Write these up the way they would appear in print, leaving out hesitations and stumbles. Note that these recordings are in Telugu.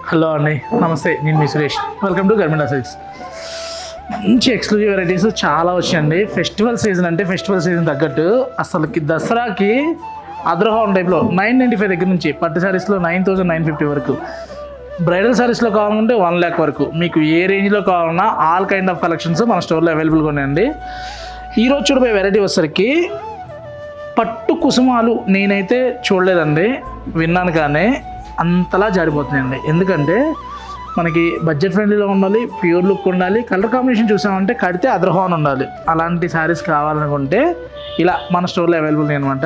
హలో అండి, నమస్తే. నేను మీ Suresh. Welcome to Garmila Silks. మంచి ఎక్స్క్లూజివ్ వెరైటీస్ చాలా వచ్చాయండి. ఫెస్టివల్ సీజన్ అంటే ఫెస్టివల్ సీజన్ తగ్గట్టు అసలుకి దసరాకి అద్రహం టైప్లో 995 దగ్గర నుంచి పట్టు శారీస్లో 9950 వరకు, బ్రైడల్ శారీస్లో కావాలంటే 1 lakh వరకు మీకు ఏ రేంజ్లో కావాలన్నా ఆల్ కైండ్ ఆఫ్ కలెక్షన్స్ మన స్టోర్లో అవైలబుల్గా ఉన్నాయండి. ఈరోజు చూడబోయే వెరైటీ వచ్చేసరికి పట్టు కుసుమాలు నేనైతే చూడలేదండి, విన్నాను కానీ అంతలా జారిపోతున్నాయండి. ఎందుకంటే మనకి బడ్జెట్ ఫ్రెండ్లీలో ఉండాలి, ప్యూర్ లుక్ ఉండాలి, కలర్ కాంబినేషన్ చూసామంటే కడితే అద్రహం ఉండాలి. అలాంటి శారీస్ కావాలనుకుంటే ఇలా మన స్టోర్లో అవైలబుల్ అనమాట.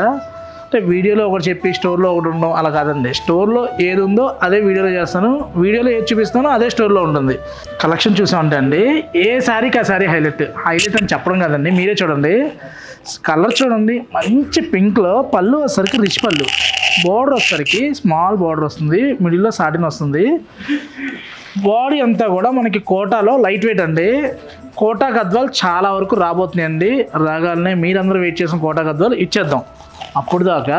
అంటే వీడియోలో ఒకటి చెప్పి స్టోర్లో ఒకటి ఉండడం అలా కాదండి. స్టోర్లో ఏది ఉందో అదే వీడియోలో చేస్తాను, వీడియోలో ఏది చూపిస్తానో అదే స్టోర్లో ఉంటుంది. కలెక్షన్ చూసామంటే అండి ఏ శారీకి ఆ శారీ హైలైట్ అని చెప్పడం కాదండి, మీరే చూడండి. కలర్ చూడండి, మంచి పింక్లో పళ్ళు వచ్చేసరికి రిచ్ పళ్ళు, బోర్డర్ వచ్చేసరికి స్మాల్ బోర్డర్ వస్తుంది, మిడిల్లో సాటిన్ వస్తుంది. బాడీ అంతా కూడా మనకి కోటాలో లైట్ వెయిట్ అండి. కోటా గద్వాలు చాలా వరకు రాబోతున్నాయండి. రాగాలనే మీరందరూ వెయిట్ చేసిన కోటా గద్వాలు ఇచ్చేద్దాం. అప్పుడు దాకా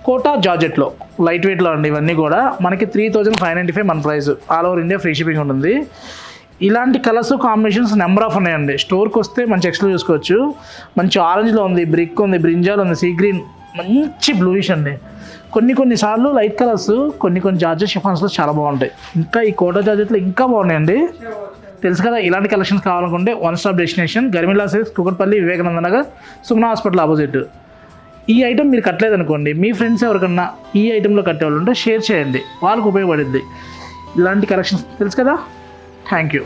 కోటా జార్జెట్లో లైట్ వెయిట్లో అండి. ఇవన్నీ కూడా మనకి 3595 మన price. All over India free shipping ఉంటుంది. ఇలాంటి కలర్స్ కాంబినేషన్స్ నెంబర్ ఆఫ్ ఉన్నాయండి. స్టోర్కి వస్తే మంచి ఎక్స్క్లూజివ్ చూసుకోవచ్చు. మంచి ఆరెంజ్లో ఉంది, బ్రిక్ ఉంది, బ్రింజాల్ ఉంది, సీ గ్రీన్, మంచి బ్లూయిష్ అండి. కొన్నిసార్లు లైట్ కలర్స్ కొన్ని జార్జెట్ షిఫాన్స్లో చాలా బాగుంటాయి. ఇంకా ఈ కోటా జార్జెట్లో ఇంకా బాగున్నాయండి. తెలుసు కదా, ఇలాంటి కలెక్షన్స్ కావాలనుకుంటే one stop destination Garmila Silks, Kukatpally, Vivekananda Nagar, Sumana Hospital opposite. ఈ ఐటమ్ మీరు కట్టలేదనుకోండి, మీ ఫ్రెండ్స్ ఎవరికన్నా ఈ ఐటెంలో కట్టేవాళ్ళు ఉంటే షేర్ చేయండి, వాళ్ళకు ఉపయోగపడుద్ది. ఇలాంటి కలెక్షన్స్ తెలుసు కదా. Thank you.